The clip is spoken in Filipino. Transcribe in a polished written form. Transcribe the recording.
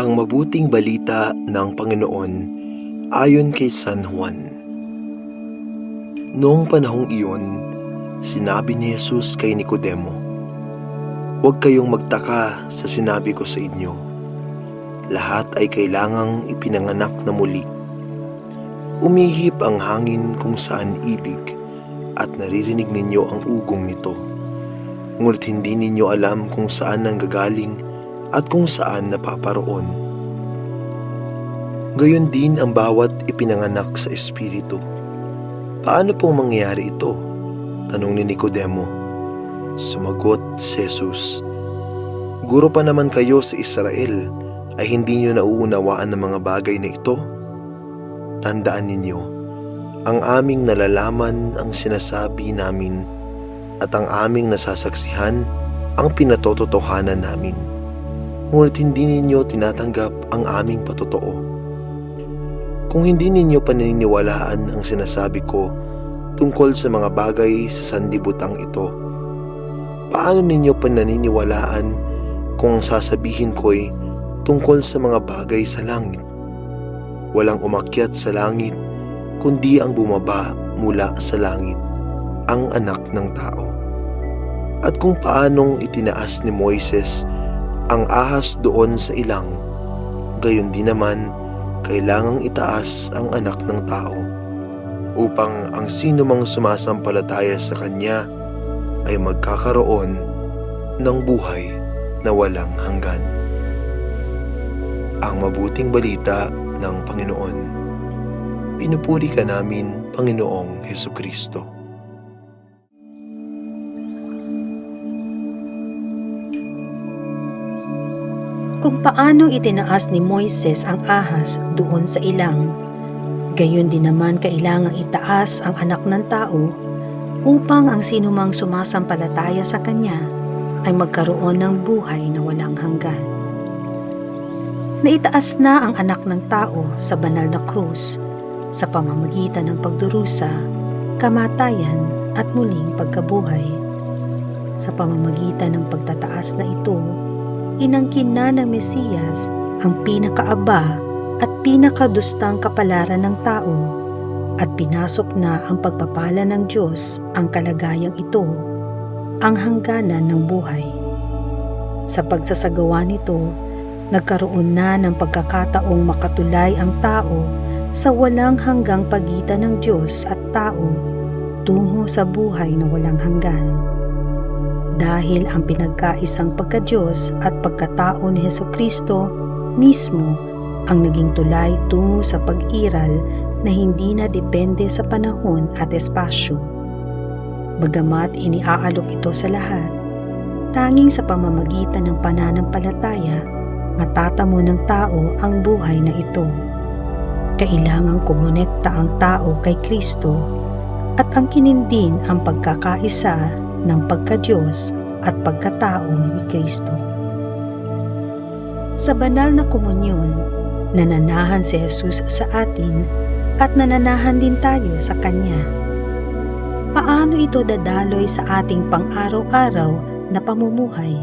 Ang mabuting balita ng Panginoon ayon kay San Juan. Noong panahong iyon, sinabi ni Jesus kay Nicodemo, "Huwag kayong magtaka sa sinabi ko sa inyo. Lahat ay kailangang ipinanganak na muli. Umihip ang hangin kung saan ibig at naririnig ninyo ang ugong nito. Ngunit hindi ninyo alam kung saan nanggagaling at kung saan napaparoon. Gayon din ang bawat ipinanganak sa Espiritu." "Paano pong mangyayari ito?" tanong ni Nicodemo. Sumagot si Jesus, "Guro pa naman kayo sa Israel, ay hindi nyo nauunawaan ng mga bagay na ito? Tandaan ninyo, ang aming nalalaman ang sinasabi namin at ang aming nasasaksihan ang pinatototohanan namin. Ngunit hindi ninyo tinatanggap ang aming patotoo. Kung hindi ninyo paniniwalaan ang sinasabi ko tungkol sa mga bagay sa sanlibutan ito, paano ninyo pananiniwalaan kung ang sasabihin ko'y tungkol sa mga bagay sa langit? Walang umakyat sa langit, kundi ang bumaba mula sa langit, ang Anak ng Tao. At kung paanong itinaas ni Moises ang ahas doon sa ilang, gayon din naman kailangang itaas ang Anak ng Tao, upang ang sino mang sumasampalataya sa Kanya ay magkakaroon ng buhay na walang hanggan." Ang mabuting balita ng Panginoon. Pinupuri ka namin, Panginoong Hesukristo. Kung paano itinaas ni Moises ang ahas doon sa ilang, gayon din naman kailangang itaas ang Anak ng Tao upang ang sinumang sumasampalataya sa Kanya ay magkaroon ng buhay na walang hanggan. Naitaas na ang Anak ng Tao sa banal na krus sa pamamagitan ng pagdurusa, kamatayan at muling pagkabuhay. Sa pamamagitan ng pagtataas na ito, inangkin na ng Mesiyas ang pinakaaba at pinakadustang kapalaran ng tao at pinasok na ang pagpapala ng Diyos ang kalagayang ito, ang hangganan ng buhay. Sa pagsasagawa nito, nagkaroon na ng pagkakataong makatulay ang tao sa walang hanggang pagitan ng Diyos at tao tungo sa buhay na walang hanggan. Dahil ang pinagkaisang pagka-Diyos at pagkatao ni Hesukristo mismo ang naging tulay tungo sa pag-iral na hindi na depende sa panahon at espasyo. Bagamat iniaalok ito sa lahat, tanging sa pamamagitan ng pananampalataya, matatamo ng tao ang buhay na ito. Kailangang kumonekta ang tao kay Kristo at angkinin din ang pagkakaisa ng pagka-Diyos at pagkatao ni Kristo. Sa banal na komunyon, nananahan si Jesus sa atin at nananahan din tayo sa Kanya. Paano ito dadaloy sa ating pang-araw-araw na pamumuhay?